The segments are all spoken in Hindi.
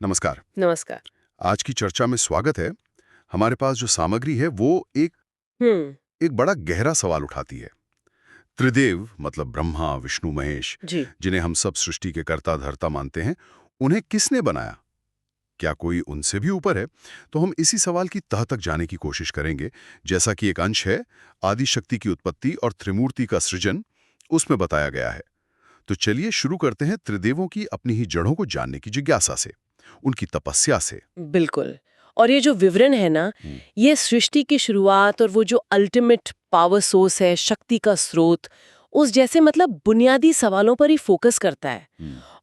नमस्कार। नमस्कार। आज की चर्चा में स्वागत है। हमारे पास जो सामग्री है वो एक बड़ा गहरा सवाल उठाती है। त्रिदेव मतलब ब्रह्मा, विष्णु, महेश, जी। जिन्हें हम सब सृष्टि के कर्ता धर्ता मानते हैं, उन्हें किसने बनाया? क्या कोई उनसे भी ऊपर है? तो हम इसी सवाल की तह तक जाने की कोशिश करेंगे। जैसा कि एक अंश है आदि शक्ति की उत्पत्ति और त्रिमूर्ति का सृजन, उसमें बताया गया है। तो चलिए शुरू करते हैं त्रिदेवों की अपनी ही जड़ों को जानने की जिज्ञासा से, उनकी तपस्या से। बिल्कुल। और ये जो विवरण है ना, ये सृष्टि की शुरुआत और वो जो अल्टीमेट पावर सोर्स है, शक्ति का स्रोत, उस जैसे मतलब बुनियादी सवालों पर ही फोकस करता है।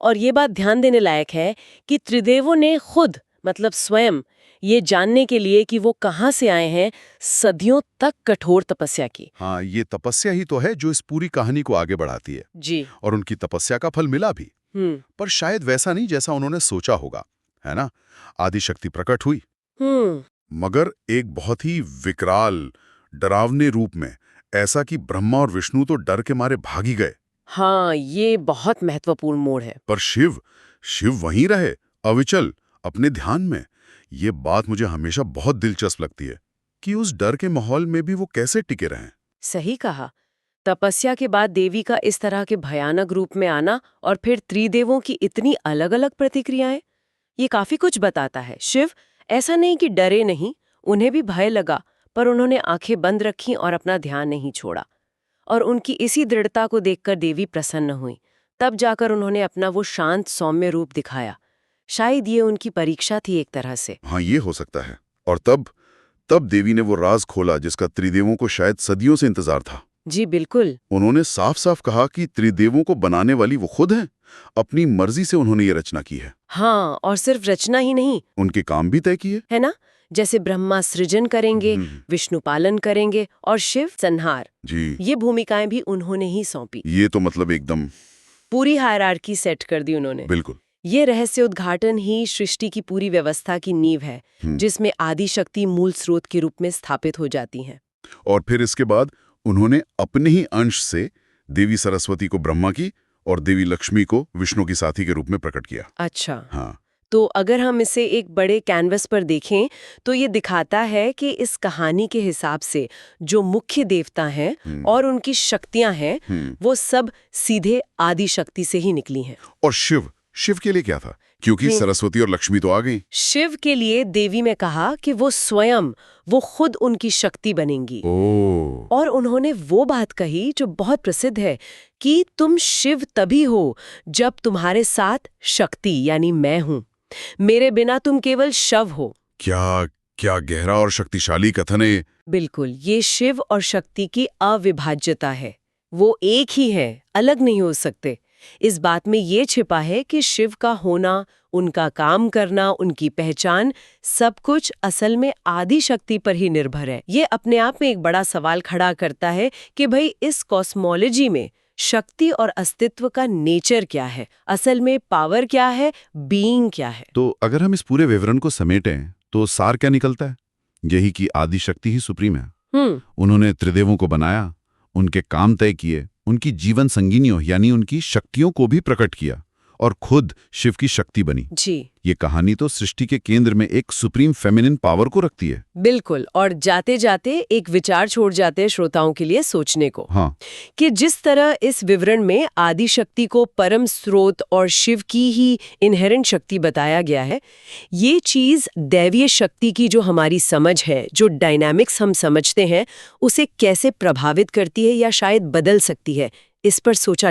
और ये बात ध्यान देने लायक है कि त्रिदेवों ने खुद मतलब स्वयं ये जानने के लिए कि वो कहाँ से आए हैं, सदियों तक कठोर तपस्या की। हाँ, ये तपस्या ही तो है जो इस पूरी कहानी को आगे बढ़ाती है। जी। और उनकी तपस्या का फल मिला भी, पर शायद वैसा नहीं जैसा उन्होंने सोचा होगा, है ना? आदिशक्ति प्रकट हुई, मगर एक बहुत ही विकराल, डरावने रूप में, ऐसा कि ब्रह्मा और विष्णु तो डर के मारे भागी गए। हाँ, ये बहुत महत्वपूर्ण मोड़ है। पर शिव वहीं रहे, अविचल, अपने ध्यान में। ये बात मुझे हमेशा बहुत दिलचस्प लगती है कि उस डर के माहौल में भी वो कैसे टिके रहें। सही कहा। तपस्या के बाद देवी का इस तरह के भयानक रूप में आना और फिर त्रिदेवों की इतनी अलग अलग प्रतिक्रियाएं, ये काफी कुछ बताता है। शिव ऐसा नहीं कि डरे नहीं, उन्हें भी भय लगा, पर उन्होंने आंखें बंद रखीं और अपना ध्यान नहीं छोड़ा। और उनकी इसी दृढ़ता को देखकर देवी प्रसन्न हुई। तब जाकर उन्होंने अपना वो शांत सौम्य रूप दिखाया। शायद ये उनकी परीक्षा थी एक तरह से। हाँ, ये हो सकता है। और तब देवी ने वो राज खोला जिसका त्रिदेवों को शायद सदियों से इंतजार था। जी बिल्कुल। उन्होंने साफ साफ कहा कि त्रिदेवों को बनाने वाली वो खुद हैं। अपनी मर्जी से उन्होंने ये रचना की है। हाँ, और सिर्फ रचना ही नहीं, उनके काम भी तय किए, है ना? जैसे ब्रह्मा सृजन करेंगे, विष्णु पालन करेंगे और शिव संहार। जी। ये भूमिकाएं भी उन्होंने ही सौंपी। ये तो मतलब एकदम पूरी हायरार्की सेट कर दी उन्होंने। बिल्कुल। ये रहस्य उद्घाटन ही सृष्टि की पूरी व्यवस्था की नींव है, जिसमें आदि शक्ति मूल स्रोत के रूप में स्थापित हो जाती हैं। और फिर इसके बाद उन्होंने अपने ही अंश से देवी सरस्वती को ब्रह्मा की और देवी लक्ष्मी को विष्णु की साथी के रूप में प्रकट किया। अच्छा। हाँ। तो अगर हम इसे एक बड़े कैनवस पर देखें तो ये दिखाता है कि इस कहानी के हिसाब से जो मुख्य देवता हैं और उनकी शक्तियां हैं, वो सब सीधे आदि शक्ति से ही निकली हैं। और शिव के लिए क्या था? क्योंकि सरस्वती और लक्ष्मी तो आ गई। शिव के लिए देवी ने कहा कि वो खुद उनकी शक्ति बनेंगी। और उन्होंने वो बात कही जो बहुत प्रसिद्ध है कि तुम शिव तभी हो जब तुम्हारे साथ शक्ति यानी मैं हूं, मेरे बिना तुम केवल शव हो। क्या गहरा और शक्तिशाली कथन है। बिल्कुल, ये शिव और शक्ति की अविभाज्यता है। वो एक ही है, अलग नहीं हो सकते। इस बात में ये छिपा है कि शिव का होना, उनका काम करना, उनकी पहचान, सब कुछ असल में आदि शक्ति पर ही निर्भर है। ये अपने आप में एक बड़ा सवाल खड़ा करता है कि भाई इस कॉस्मोलॉजी में शक्ति और अस्तित्व का नेचर क्या है, असल में पावर क्या है, बीइंग क्या है। तो अगर हम इस पूरे विवरण को समेटें तो सार क्या निकलता है? यही कि आदि शक्ति ही सुप्रीम है। उन्होंने त्रिदेवों को बनाया, उनके काम तय किए, उनकी जीवन संगिनियों यानी उनकी शक्तियों को भी प्रकट किया और खुद शिव की शक्ति बनी। जी। ये कहानी तो सृष्टि के केंद्र में एक सुप्रीम फेमिनिन पावर को रखती है। बिल्कुल। और जाते जाते एक विचार छोड़ जाते हैं श्रोताओं के लिए सोचने को। हाँ। कि जिस तरह इस विवरण में आदि शक्ति को परम स्रोत और शिव की ही इनहेरेंट शक्ति बताया गया है, ये चीज दैवीय शक्ति की जो हमारी समझ है, जो डायनामिक्स हम समझते हैं, उसे कैसे प्रभावित करती है या शायद बदल सकती है, इस पर सोचा